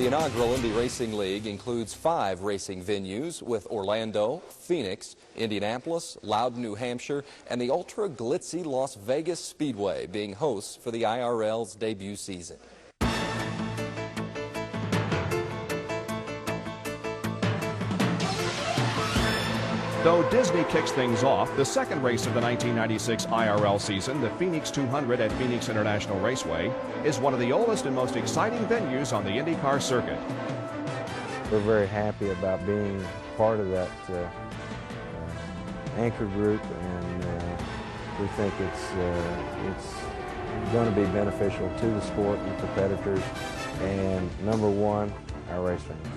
The inaugural Indy Racing League includes 5 racing venues with Orlando, Phoenix, Indianapolis, Loudon, New Hampshire, and the ultra-glitzy Las Vegas Speedway being hosts for the IRL's debut season. Though Disney kicks things off, the second race of the 1996 IRL season, the Phoenix 200 at Phoenix International Raceway, is one of the oldest and most exciting venues on the IndyCar circuit. We're very happy about being part of that anchor group, and we think it's going to be beneficial to the sport and competitors, and number one, our race fans.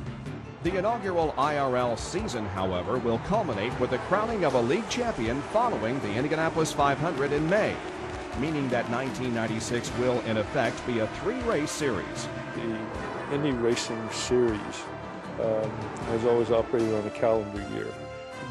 The inaugural IRL season, however, will culminate with the crowning of a league champion following the Indianapolis 500 in May, meaning that 1996 will, in effect, be a 3-race series. The Indy Racing Series has always operated on a calendar year.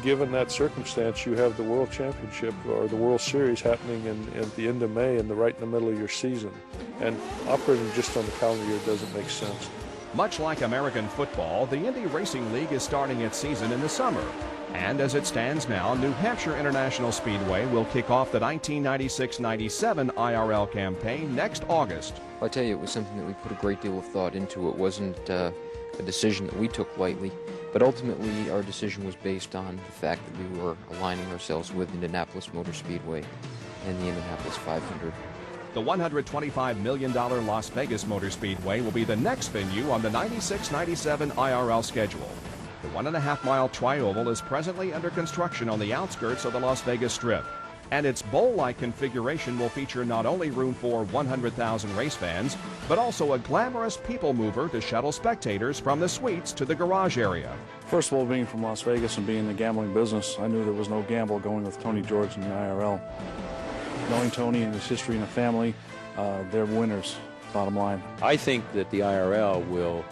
Given that circumstance, you have the World Championship or the World Series happening at the end of May and right in the middle of your season. And operating just on the calendar year doesn't make sense. Much like American football, the Indy Racing League is starting its season in the summer. And as it stands now, New Hampshire International Speedway will kick off the 1996-97 IRL campaign next August. I tell you, it was something that we put a great deal of thought into. It wasn't a decision that we took lightly, but ultimately our decision was based on the fact that we were aligning ourselves with Indianapolis Motor Speedway and the Indianapolis 500. The $125 million Las Vegas Motor Speedway will be the next venue on the 96-97 IRL schedule. The 1.5-mile tri-oval is presently under construction on the outskirts of the Las Vegas Strip, and its bowl-like configuration will feature not only room for 100,000 race fans, but also a glamorous people mover to shuttle spectators from the suites to the garage area. First of all, being from Las Vegas and being in the gambling business, I knew there was no gamble going with Tony George in the IRL. Knowing Tony and his history in the family, they're winners, bottom line. I think that the IRL will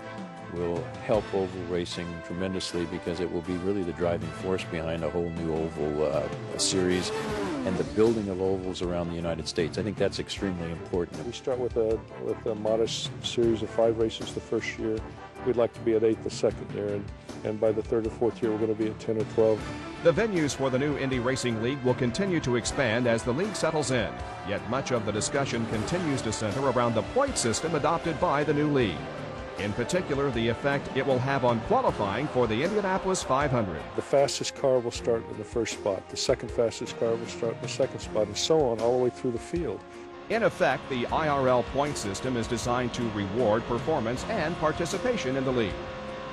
help oval racing tremendously because it will be really the driving force behind a whole new oval series and the building of ovals around the United States. I think that's extremely important. We start with a modest series of 5 races the first year. We'd like to be at 8 the second year, and by the 3rd or 4th year, we're going to be at 10 or 12. The venues for the new Indy Racing League will continue to expand as the league settles in, yet much of the discussion continues to center around the point system adopted by the new league. In particular, the effect it will have on qualifying for the Indianapolis 500. The fastest car will start in the first spot, the second fastest car will start in the second spot, and so on all the way through the field. In effect, the IRL point system is designed to reward performance and participation in the league.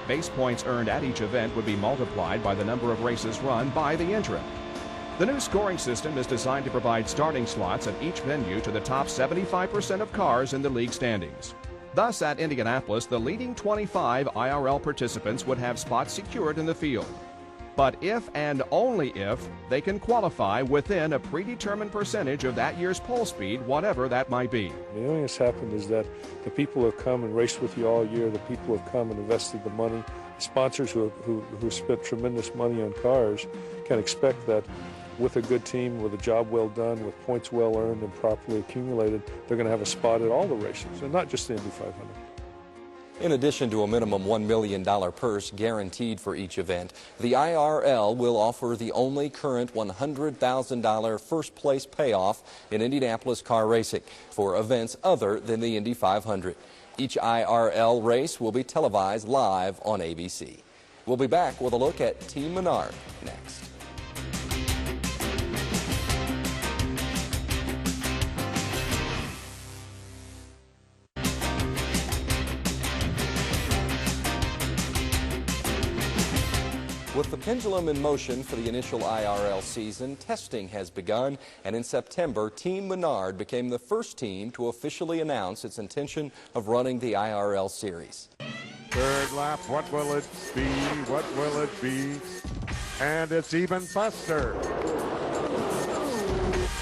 Base points earned at each event would be multiplied by the number of races run by the entrant. The new scoring system is designed to provide starting slots at each venue to the top 75% of cars in the league standings. Thus, at Indianapolis, the leading 25 IRL participants would have spots secured in the field. But if and only if they can qualify within a predetermined percentage of that year's pole speed, whatever that might be. The only thing that's happened is that the people who have come and raced with you all year, the people who have come and invested the money, sponsors who spent tremendous money on cars can expect that with a good team, with a job well done, with points well earned and properly accumulated, they're going to have a spot at all the races, and not just the Indy 500. In addition to a minimum $1 million purse guaranteed for each event, the IRL will offer the only current $100,000 first-place payoff in Indianapolis car racing for events other than the Indy 500. Each IRL race will be televised live on ABC. We'll be back with a look at Team Menard next. With the pendulum in motion for the initial IRL season, testing has begun, and in September, Team Menard became the first team to officially announce its intention of running the IRL series. Third lap, what will it be? What will it be? And it's even faster.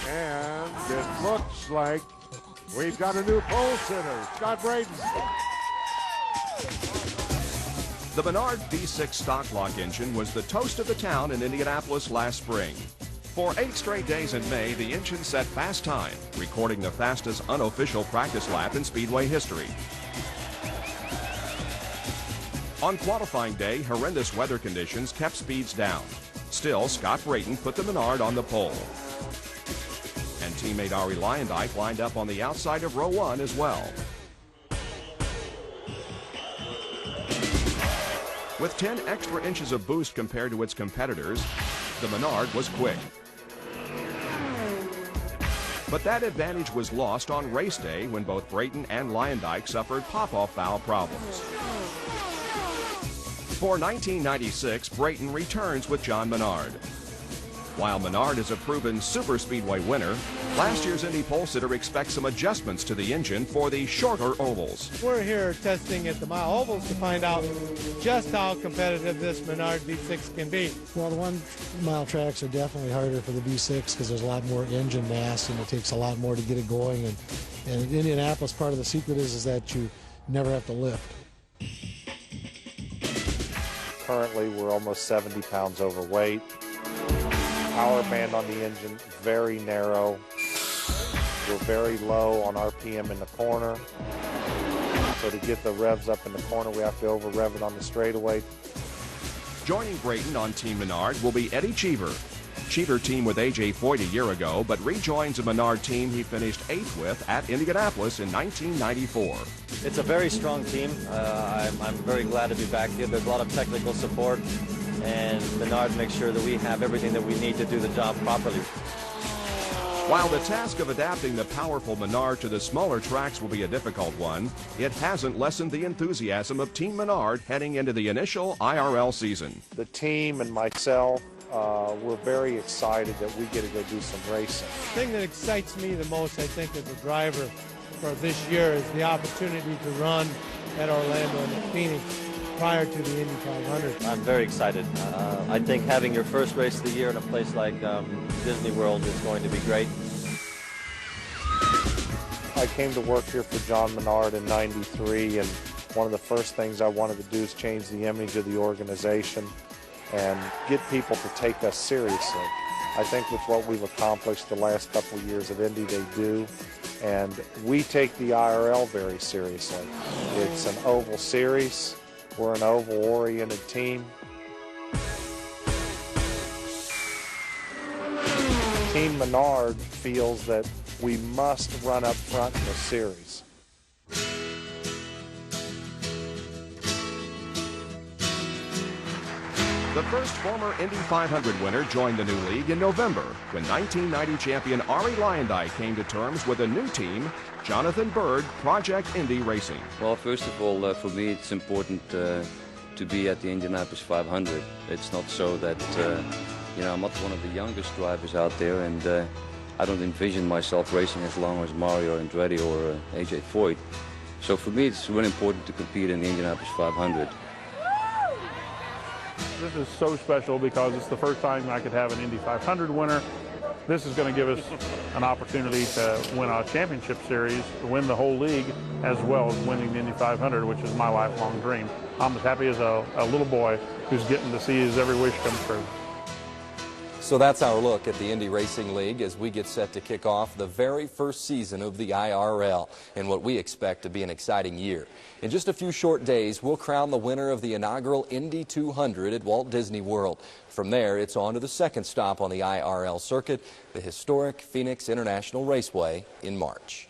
And it looks like we've got a new pole sitter, Scott Braden. The Menard V6 stock block engine was the toast of the town in Indianapolis last spring. For 8 straight days in May, the engine set fast time, recording the fastest unofficial practice lap in Speedway history. On qualifying day, horrendous weather conditions kept speeds down. Still, Scott Brayton put the Menard on the pole. And teammate Ari Lyondike lined up on the outside of row 1 as well. With 10 extra inches of boost compared to its competitors, the Menard was quick. But that advantage was lost on race day when both Brayton and Lyondike suffered pop-off valve problems. For 1996, Brayton returns with John Menard. While Menard is a proven superspeedway winner, last year's Indy pole sitter expects some adjustments to the engine for the shorter ovals. We're here testing at the mile ovals to find out just how competitive this Menard V6 can be. Well, the 1 mile tracks are definitely harder for the V6 because there's a lot more engine mass and it takes a lot more to get it going. And in Indianapolis, part of the secret is that you never have to lift. Currently, we're almost 70 pounds overweight. Power band on the engine, very narrow. We're very low on RPM in the corner. So to get the revs up in the corner, we have to over-rev it on the straightaway. Joining Brayton on Team Menard will be Eddie Cheever. Cheever teamed with A.J. Foyt a year ago, but rejoins a Menard team he finished 8th with at Indianapolis in 1994. It's a very strong team. I'm very glad to be back here. There's a lot of technical support, and Menard makes sure that we have everything that we need to do the job properly. While the task of adapting the powerful Menard to the smaller tracks will be a difficult one, it hasn't lessened the enthusiasm of Team Menard heading into the initial IRL season. The team and myself, we're very excited that we get to go do some racing. The thing that excites me the most, I think, as a driver for this year is the opportunity to run at Orlando and at Phoenix prior to the Indy 500. I'm very excited. I think having your first race of the year in a place like Disney World is going to be great. I came to work here for John Menard in '93, and one of the first things I wanted to do is change the image of the organization and get people to take us seriously. I think with what we've accomplished the last couple of years at Indy, they do. And we take the IRL very seriously. It's an oval series. We're an oval-oriented team. Team Menard feels that we must run up front in the series. The first former Indy 500 winner joined the new league in November when 1990 champion Ari Lyondike came to terms with a new team, Jonathan Bird, Project Indy Racing. Well, first of all, for me it's important to be at the Indianapolis 500. It's not so that, I'm not one of the youngest drivers out there, and I don't envision myself racing as long as Mario Andretti or A.J. Foyt. So for me it's really important to compete in the Indianapolis 500. This is so special because it's the first time I could have an Indy 500 winner. This is going to give us an opportunity to win a championship series, to win the whole league, as well as winning the Indy 500, which is my lifelong dream. I'm as happy as a little boy who's getting to see his every wish come true. So that's our look at the Indy Racing League as we get set to kick off the very first season of the IRL in what we expect to be an exciting year. In just a few short days, we'll crown the winner of the inaugural Indy 200 at Walt Disney World. From there, it's on to the second stop on the IRL circuit, the historic Phoenix International Raceway in March.